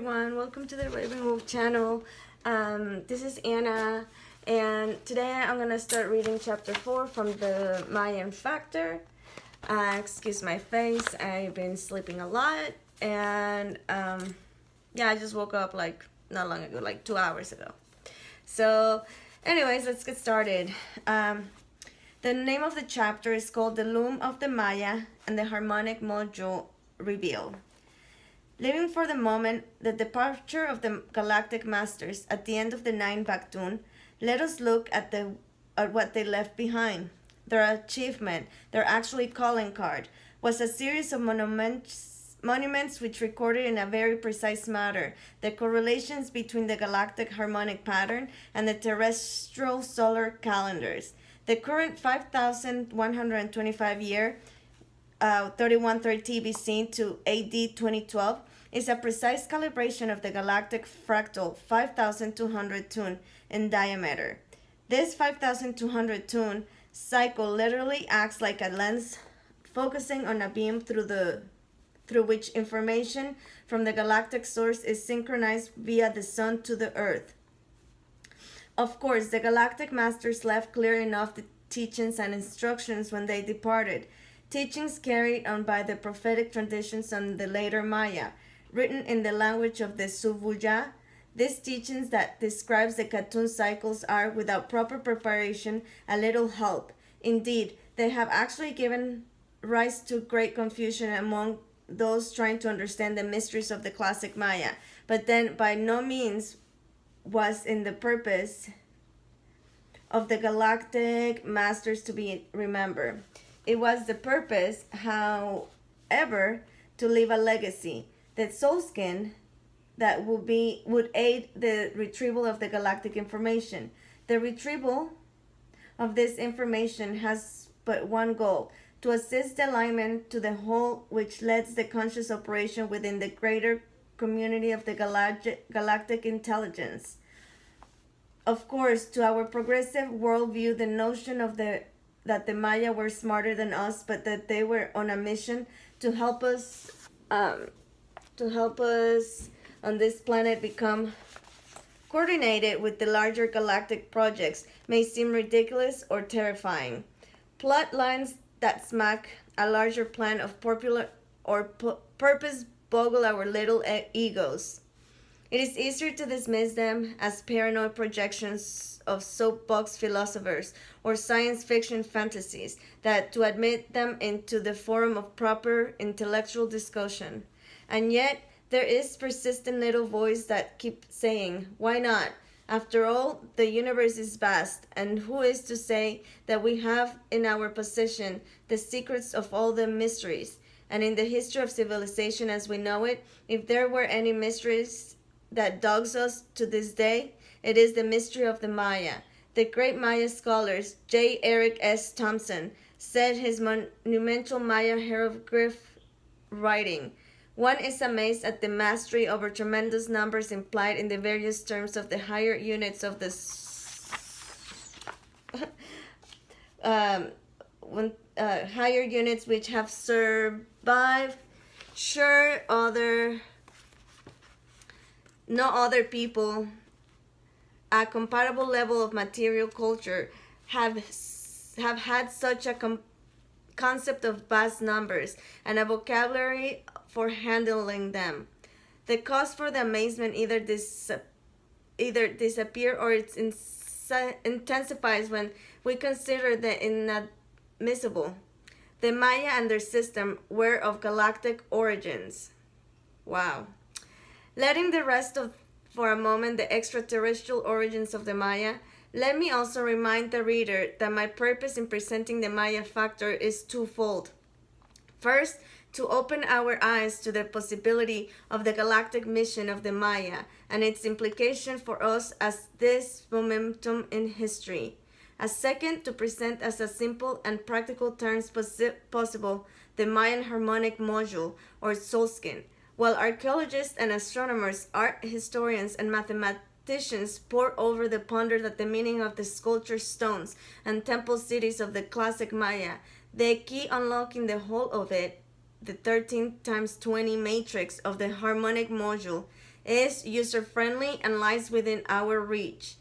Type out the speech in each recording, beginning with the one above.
everyone, welcome to the Raven Wolf channel. This is Anna, and today I'm gonna start reading chapter 4 from the Mayan Factor. Excuse my face, I've been sleeping a lot, and yeah, I just woke up like not long ago, like 2 hours ago. So anyways, let's get started. The name of the chapter is called The Loom of the Maya and the Harmonic Module Reveal. Leaving for the moment the departure of the Galactic Masters at the end of the 9 Baktun, let us look at what they left behind. Their achievement, their actually calling card, was a series of monuments which recorded in a very precise manner the correlations between the galactic harmonic pattern and the terrestrial solar calendars. The current 5,125 year 3130 BC to AD 2012 is a precise calibration of the galactic fractal 5200 tun in diameter. This 5200 tun cycle literally acts like a lens focusing on a beam through which information from the galactic source is synchronized via the sun to the earth. Of course, the galactic masters left clear enough the teachings and instructions when they departed, teachings carried on by the prophetic traditions on the later Maya, written in the language of the Suvuya. These teachings that describes the Katun cycles are, without proper preparation, a little help. Indeed, they have actually given rise to great confusion among those trying to understand the mysteries of the classic Maya, but then by no means was in the purpose of the galactic masters to be remembered. It was the purpose, however, to leave a legacy, that soul skin that would aid the retrieval of the galactic information. The retrieval of this information has but one goal: to assist the alignment to the whole which leads the conscious operation within the greater community of the galactic intelligence. Of course, to our progressive worldview, the notion of that the Maya were smarter than us, but that they were on a mission to help us on this planet become coordinated with the larger galactic projects, may seem ridiculous or terrifying. Plot lines that smack a larger plan of popular or purpose boggle our little egos. It is easier to dismiss them as paranoid projections of soapbox philosophers or science fiction fantasies than to admit them into the forum of proper intellectual discussion. And yet, there is persistent little voice that keeps saying, why not? After all, the universe is vast, and who is to say that we have in our possession the secrets of all the mysteries? And in the history of civilization as we know it, if there were any mysteries that dogs us to this day, it is the mystery of the Maya. The great Maya scholars, J. Eric S. Thompson, said his monumental Maya hieroglyph writing, one is amazed at the mastery over tremendous numbers implied in the various terms of the higher units of the higher units which have survived. Sure, no other people at comparable level of material culture have had such a concept of vast numbers and a vocabulary for handling them. The cause for the amazement either disappear or it intensifies when we consider the inadmissible. The Maya and their system were of galactic origins. Wow. Letting the rest of for a moment the extraterrestrial origins of the Maya, let me also remind the reader that my purpose in presenting the Maya factor is twofold. First, to open our eyes to the possibility of the galactic mission of the Maya and its implication for us as this momentum in history. A second, to present as a simple and practical terms possible the Mayan harmonic module or soul skin. While archaeologists and astronomers, art historians and mathematicians pore over the ponder that the meaning of the sculpture stones and temple cities of the classic Maya, the key unlocking the whole of it, the 13 times 20 matrix of the harmonic module, is user-friendly and lies within our reach.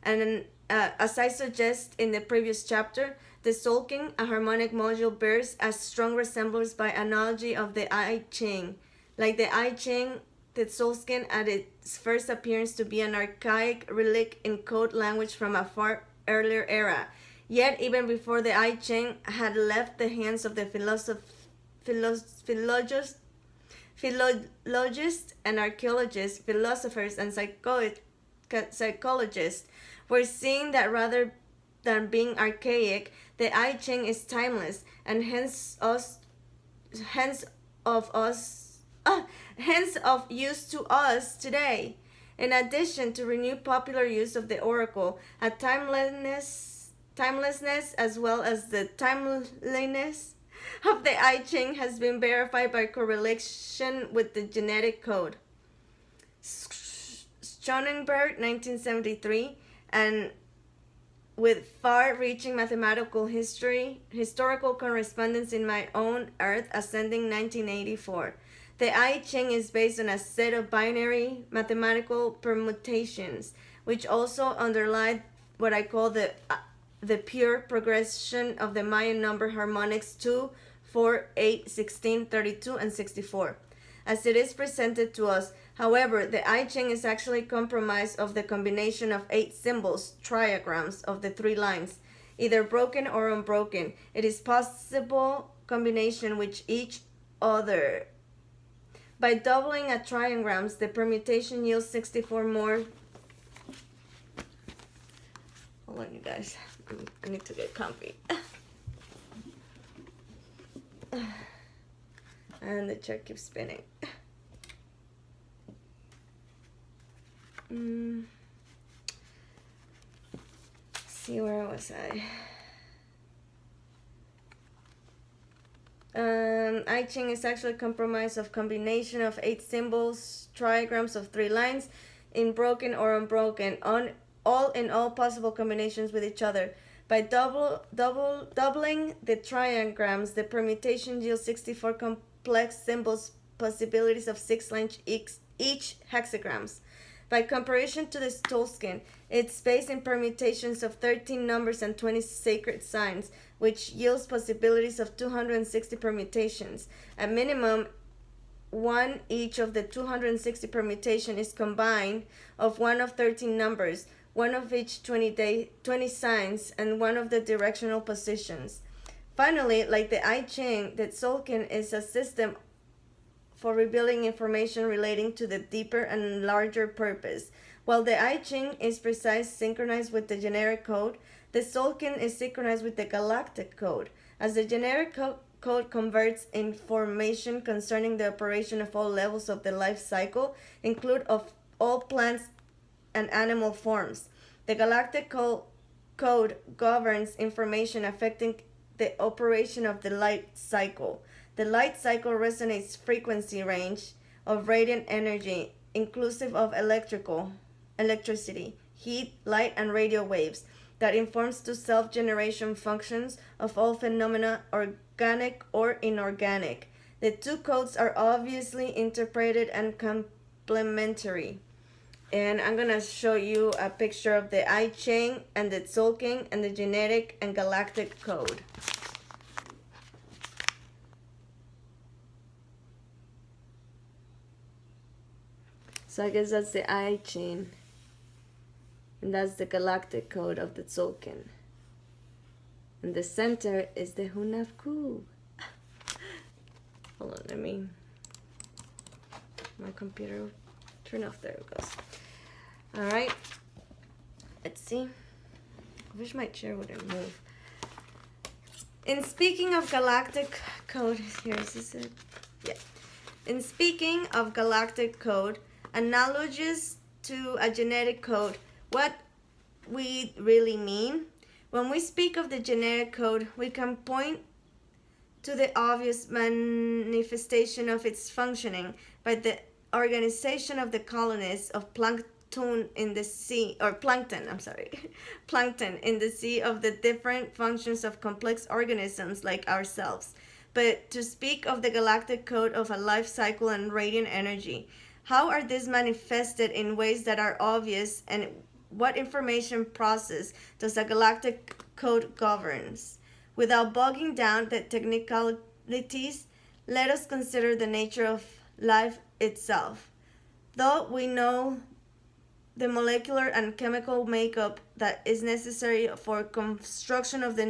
And as I suggest in the previous chapter, the Tzolk'in, a harmonic module, bears a strong resemblance by analogy of the I Ching. Like the I Ching, the Tzolk'in at its first appearance to be an archaic relic in code language from a far earlier era. Yet, even before the I Ching had left the hands of the philologists and archaeologists, philosophers and psychologists, we're seeing that rather than being archaic, the I Ching is timeless and hence of use to us today. In addition to renewed popular use of the oracle, a timelessness as well as the timeliness of the I Ching has been verified by correlation with the genetic code. Schonenberg, 1973, and with far-reaching mathematical historical correspondence in My Own Earth, Ascending, 1984. The I Ching is based on a set of binary mathematical permutations, which also underlie what I call the pure progression of the Mayan number harmonics 2, 4, 8, 16, 32, and 64. As it is presented to us, however, the I Ching is actually comprised of the combination of 8 symbols, triagrams, of the 3 lines, either broken or unbroken. It is possible combination with each other. By doubling a triagrams, the permutation yields 64 more. Hold on, you guys. I need to get comfy. And the chair keeps spinning. See, where was I? I Ching is actually comprised of combination of 8 symbols, triagrams of 3 lines, in broken or unbroken, in all possible combinations with each other. By doubling the triagrams, the permutation yields 64 complex symbols, possibilities of 6 lines each hexagrams. By comparison to the Tzolk'in, it's based in permutations of 13 numbers and 20 sacred signs, which yields possibilities of 260 permutations. At minimum, one each of the 260 permutation is combined of one of 13 numbers, one of each 20 signs, and one of the directional positions. Finally, like the I Ching, the Tzolk'in is a system for revealing information relating to the deeper and larger purpose. While the I Ching is precise, synchronized with the generic code, the Tzolk'in is synchronized with the galactic code. As the generic code converts information concerning the operation of all levels of the life cycle, include of all plants and animal forms. The galactic code governs information affecting the operation of the light cycle. The light cycle resonates frequency range of radiant energy, inclusive of electricity, heat, light, and radio waves, that informs to self-generation functions of all phenomena, organic or inorganic. The 2 codes are obviously interpreted and complementary. And I'm going to show you a picture of the I Ching and the Tzolk'in and the genetic and galactic code. So I guess that's the I Ching. And that's the galactic code of the Tzolk'in. And the center is the Hunafku. Hold on, my computer turn off. There it goes. Alright. Let's see. I wish my chair wouldn't move. In speaking of galactic code, here is it. Yeah. In speaking of galactic code, analogous to a genetic code, what we really mean. When we speak of the genetic code, we can point to the obvious manifestation of its functioning by the organization of the colonies of plankton in the sea of the different functions of complex organisms like ourselves. But to speak of the galactic code of a life cycle and radiant energy, How are these manifested in ways that are obvious, and what information process does a galactic code governs? Without bogging down the technicalities, let us consider the nature of life itself. Though we know the molecular and chemical makeup that is necessary for construction of the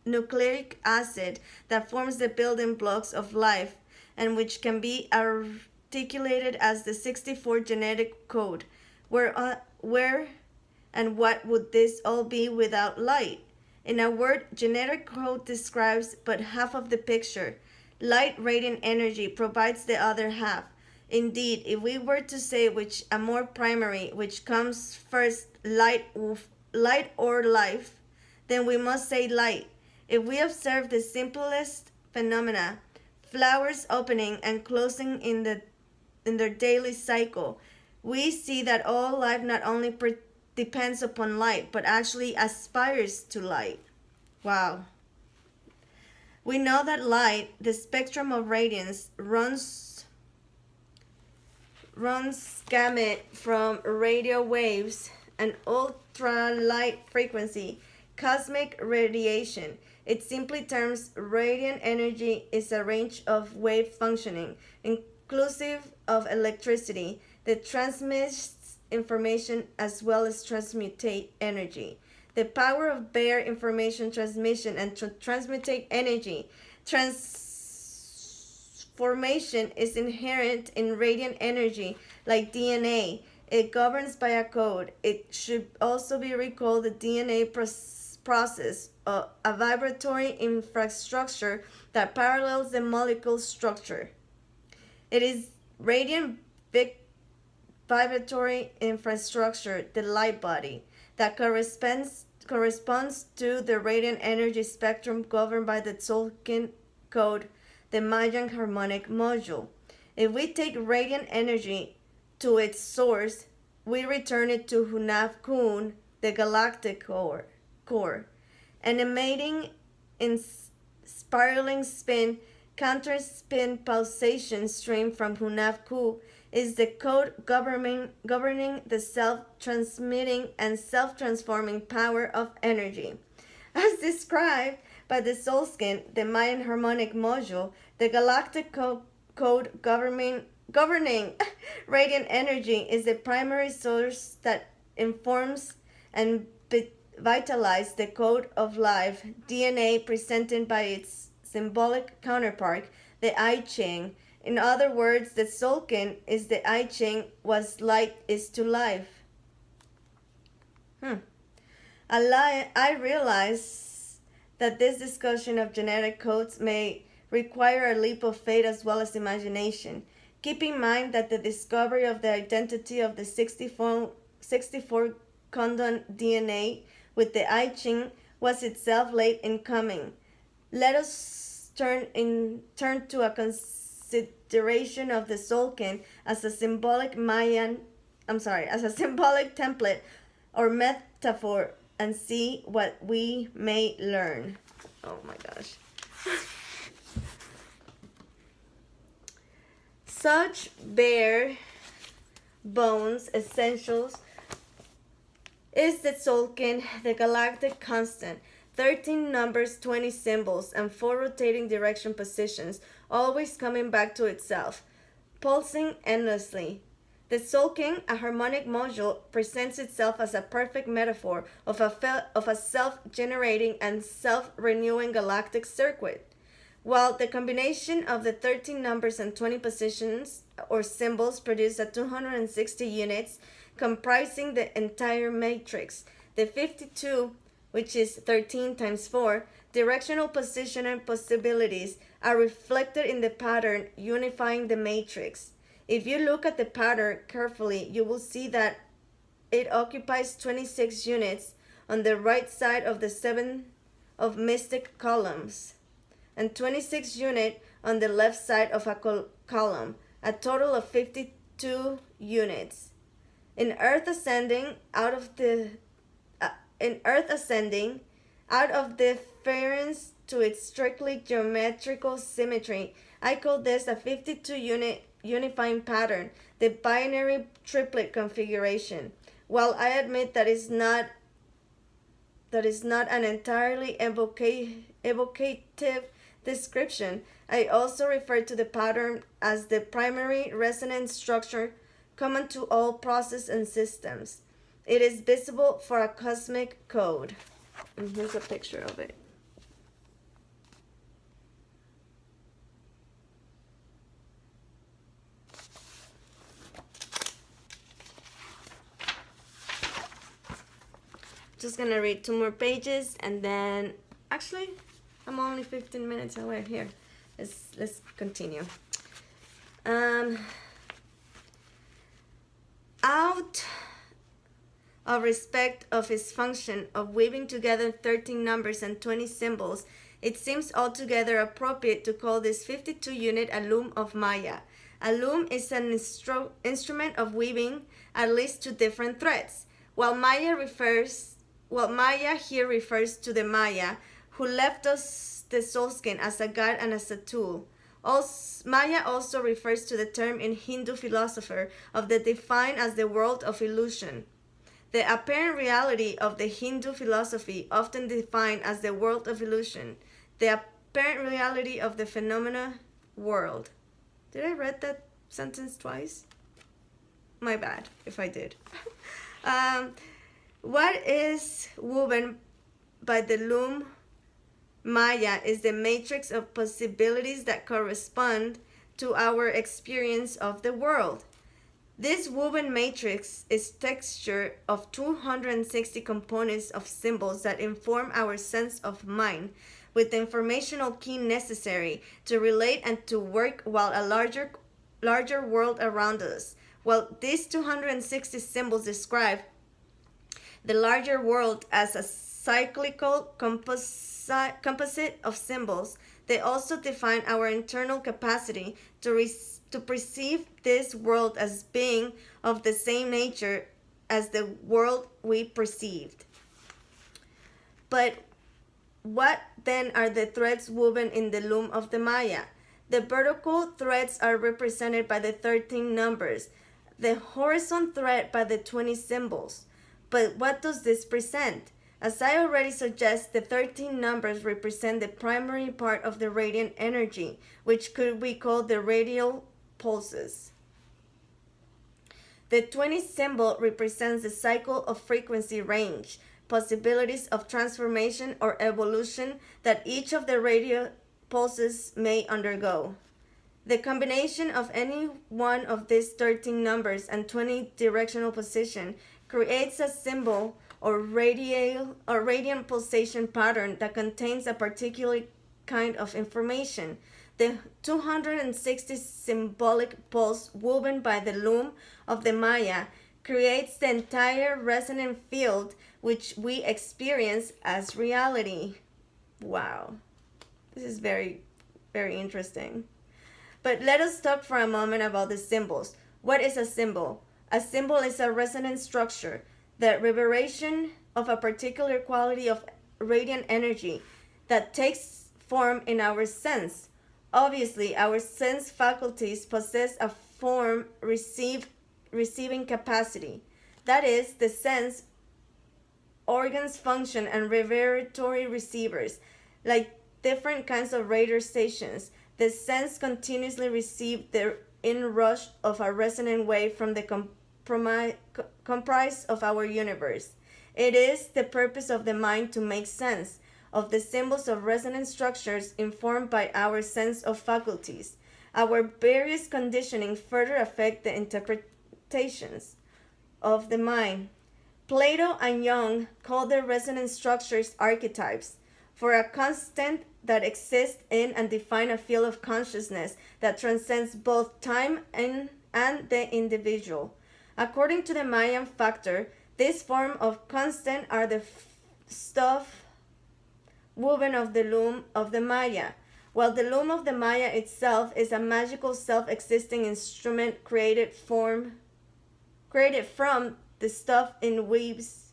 nucleic acid that forms the building blocks of life and which can be articulated as the 64 genetic code, where and what would this all be without light? In a word, genetic code describes but half of the picture. Light radiant energy provides the other half. Indeed, if we were to say which a more primary, which comes first, light or life, then we must say light. If we observe the simplest phenomena, flowers opening and closing in their daily cycle, we see that all life not only depends upon light, but actually aspires to light. Wow. We know that light, the spectrum of radiance, runs gamut from radio waves and ultralight frequency, cosmic radiation. It simply terms radiant energy is a range of wave functioning, inclusive of electricity, that transmits information as well as transmutate energy. The power of bare information transmission and transmutate energy transformation is inherent in radiant energy, like DNA. It governs by a code. It should also be recalled the DNA process, a vibratory infrastructure that parallels the molecule structure. It is radiant vibratory infrastructure, the light body, that corresponds to the radiant energy spectrum governed by the Tzolk'in code, the Mayan harmonic module. If we take radiant energy to its source, we return it to Hunab Kun, the galactic core, and emanating in spiraling spin, counter spin pulsation stream from Hunab Ku is the code governing the self-transmitting and self-transforming power of energy. As described by the Tzolk'in, the Mayan harmonic module, the galactic code governing radiant energy is the primary source that informs and vitalizes the code of life, DNA, presented by its symbolic counterpart, the I Ching. In other words, the Tzolk'in is the I Ching, what light is to life. I realize that this discussion of genetic codes may require a leap of faith as well as imagination. Keep in mind that the discovery of the identity of the 64 codon DNA with the I Ching was itself late in coming. Let us turn to a consideration of the Tzolk'in as a symbolic template or metaphor, and see what we may learn. Oh my gosh. Such bare bones essentials is the Tzolk'in, the galactic constant, 13 numbers, 20 symbols, and 4 rotating direction positions, always coming back to itself, pulsing endlessly. The Tzolk'in, a harmonic module, presents itself as a perfect metaphor of a self-generating and self-renewing galactic circuit. While the combination of the 13 numbers and 20 positions or symbols produce a 260 units comprising the entire matrix, the 52, which is 13 times 4, directional position and possibilities are reflected in the pattern unifying the matrix. If you look at the pattern carefully, you will see that it occupies 26 units on the right side of the 7 of mystic columns, and 26 units on the left side of a column, a total of 52 units. In Earth ascending out of deference to its strictly geometrical symmetry, I call this a 52 unit unifying pattern, the binary triplet configuration. While I admit that is not an entirely evocative description, I also refer to the pattern as the primary resonance structure common to all processes and systems. It is visible for a cosmic code. And here's a picture of it. Just gonna read 2 more pages and then, actually, I'm only 15 minutes away here. Let's continue. Out of respect of his function of weaving together 13 numbers and 20 symbols, it seems altogether appropriate to call this 52-unit a loom of Maya. A loom is an instrument of weaving at least 2 different threads. While Maya here refers to the Maya, who left us the soul skin as a guide and as a tool. Maya also refers to the term in Hindu philosophy of the defined as the world of illusion. The apparent reality of the Hindu philosophy, often defined as the world of illusion. The apparent reality of the phenomena world. Did I read that sentence twice? My bad if I did. What is woven by the loom Maya is the matrix of possibilities that correspond to our experience of the world. This woven matrix is texture of 260 components of symbols that inform our sense of mind with the informational key necessary to relate and to work while a larger world around us. Well, these 260 symbols describe the larger world as a cyclical composite of symbols. They also define our internal capacity to perceive this world as being of the same nature as the world we perceived. But what then are the threads woven in the loom of the Maya? The vertical threads are represented by the 13 numbers, the horizontal thread by the 20 symbols. But what does this present? As I already suggest, the 13 numbers represent the primary part of the radiant energy, which could be called the radial pulses. The 20 symbol represents the cycle of frequency range, possibilities of transformation or evolution that each of the radial pulses may undergo. The combination of any one of these 13 numbers and 20 directional position creates a symbol or radiant pulsation pattern that contains a particular kind of information. The 260 symbolic pulse woven by the loom of the Maya creates the entire resonant field which we experience as reality. Wow. This is very, very interesting. But let us talk for a moment about the symbols. What is a symbol? A symbol is a resonant structure, the reverberation of a particular quality of radiant energy that takes form in our sense. Obviously, our sense faculties possess a form receiving capacity. That is, the sense organs function and reverberatory receivers, like different kinds of radar stations. The sense continuously receives the inrush of a resonant wave from the comprise of our universe. It is the purpose of the mind to make sense of the symbols of resonant structures informed by our sense of faculties. Our various conditioning further affect the interpretations of the mind. Plato and Jung call their resonant structures archetypes, for a constant that exists in and define a field of consciousness that transcends both time and the individual. According to the Mayan factor, this form of constant are the stuff woven of the loom of the Maya, while the loom of the Maya itself is a magical self-existing instrument created from the stuff in weaves,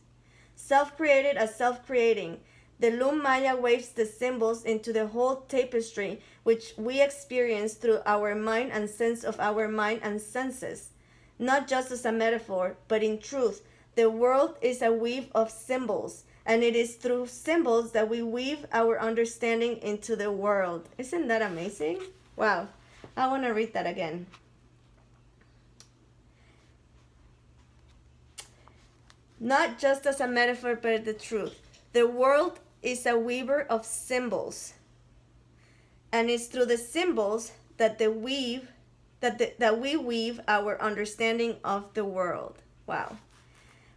self-created as self-creating. The loom Maya waves the symbols into the whole tapestry, which we experience through our mind and sense of our mind and senses. Not just as a metaphor, but in truth, the world is a weave of symbols, and it is through symbols that we weave our understanding into the world. Isn't that amazing? Wow. I want to read that again. Not just as a metaphor, but the truth. The world is a weaver of symbols, and it's through the symbols that we weave our understanding of the world. Wow.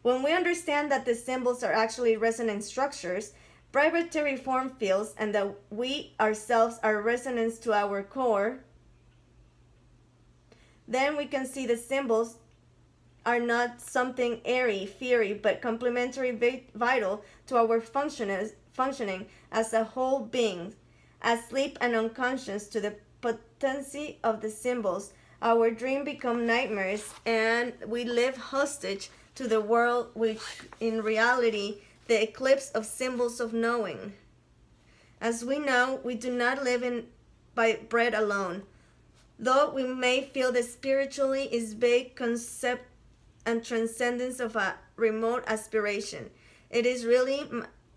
When we understand that the symbols are actually resonant structures, vibratory form fields, and that we ourselves are resonance to our core, then we can see the symbols are not something airy, fiery, but complementary, vital to our functioning as a whole being. Asleep and unconscious to the potency of the symbols, our dream become nightmares, and we live hostage to the world, which in reality the eclipse of symbols of knowing. As we know, we do not live by bread alone. Though we may feel that spiritually is vague concept and transcendence of a remote aspiration, it is really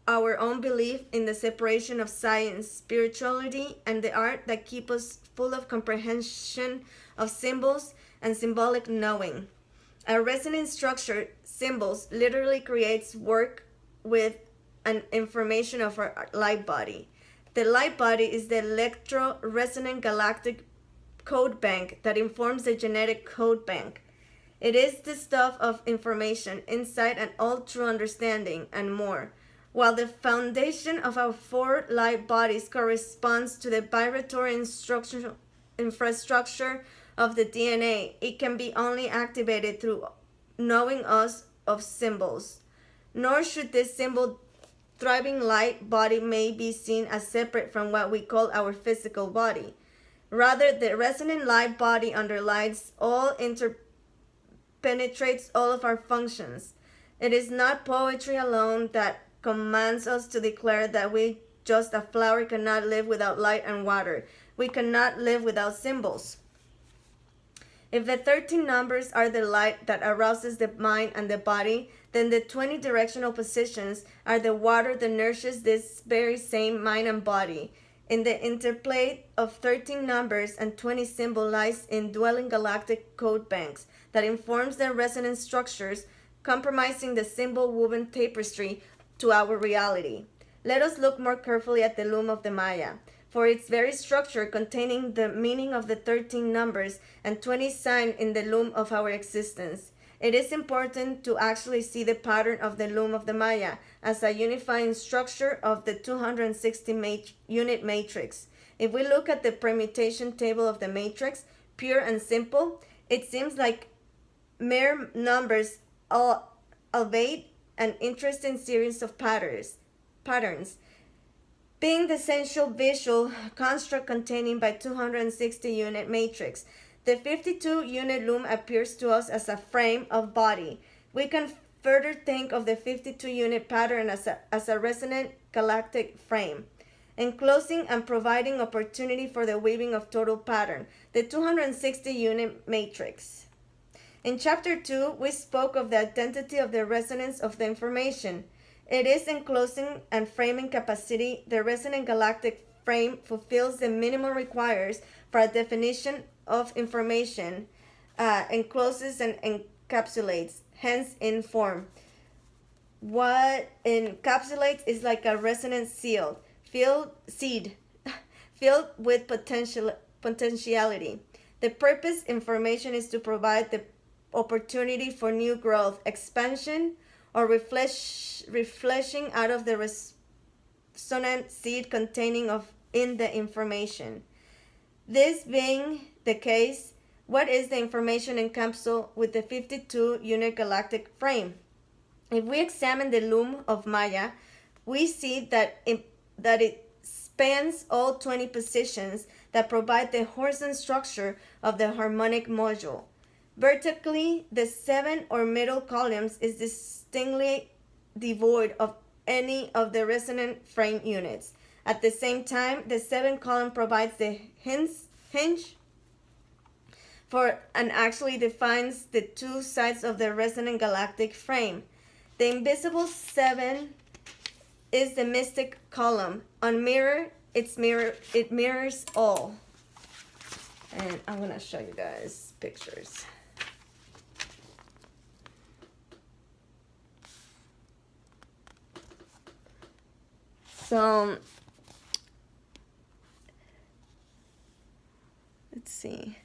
our own belief in the separation of science, spirituality, and the art that keep us full of comprehension of symbols and symbolic knowing. A resonant structure, symbols, literally creates work with an information of our light body. The light body is the electro-resonant galactic code bank that informs the genetic code bank. It is the stuff of information, insight, and all true understanding, and more. While the foundation of our four light bodies corresponds to the vibratory infrastructure of the DNA, it can be only activated through knowing us of symbols. Nor should this symbol thriving light body may be seen as separate from what we call our physical body. Rather, the resonant light body underlies all, penetrates all of our functions. It is not poetry alone that commands us to declare that we, just a flower, cannot live without light and water. We cannot live without symbols. If the 13 numbers are the light that arouses the mind and the body, then the 20 directional positions are the water that nourishes this very same mind and body. In the interplay of 13 numbers and 20 symbols lies indwelling galactic code banks that informs their resonance structures, compromising the symbol-woven tapestry to our reality. Let us look more carefully at the loom of the Maya, for its very structure containing the meaning of the 13 numbers and 20 signs in the loom of our existence. It is important to actually see the pattern of the loom of the Maya as a unifying structure of the 260 unit matrix. If we look at the permutation table of the matrix, pure and simple, it seems like mere numbers, albeit an interesting series of patterns. Being the essential visual construct containing by 260 unit matrix, the 52 unit loom appears to us as a frame of body. We can further think of the 52 unit pattern as a resonant galactic frame, enclosing and providing opportunity for the weaving of total pattern, the 260 unit matrix. In chapter 2, we spoke of the identity of the resonance of the information. It is enclosing and framing capacity. The resonant galactic frame fulfills the minimum required for a definition of information, encloses and encapsulates, hence in form. What encapsulates is like a resonant seed filled with potentiality. The purpose information is to provide the opportunity for new growth, expansion, or refleshing out of the resonant seed containing in the information. This being the case, what is the information encapsulated with the 52 unit galactic frame? If we examine the loom of Maya, we see that it spans all 20 positions that provide the horizontal structure of the harmonic module. Vertically, the 7 or middle columns is distinctly devoid of any of the resonant frame units. At the same time, the 7th column provides the hinge for and actually defines the two sides of the resonant galactic frame. The invisible 7 is the mystic column. On mirror, it mirrors all. And I'm gonna show you guys pictures. So let's see.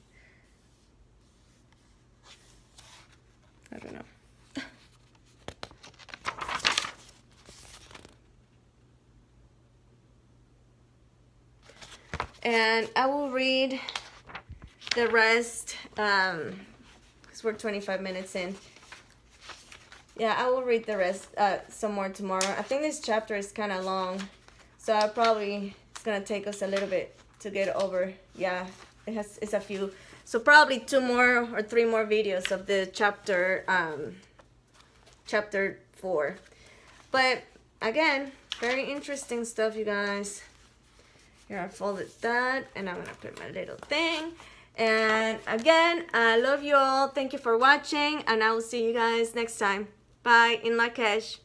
I don't know. And I will read the rest because we're 25 minutes in. Yeah, I will read the rest some more tomorrow. I think this chapter is kind of long, so it's gonna take us a little bit to get over. Yeah, it's a few. So probably 2 more or 3 more videos of the chapter 4. But again, very interesting stuff, you guys. Here, I folded that, and I'm gonna put my little thing. And again, I love you all. Thank you for watching, and I will see you guys next time. Bye in Lakesh.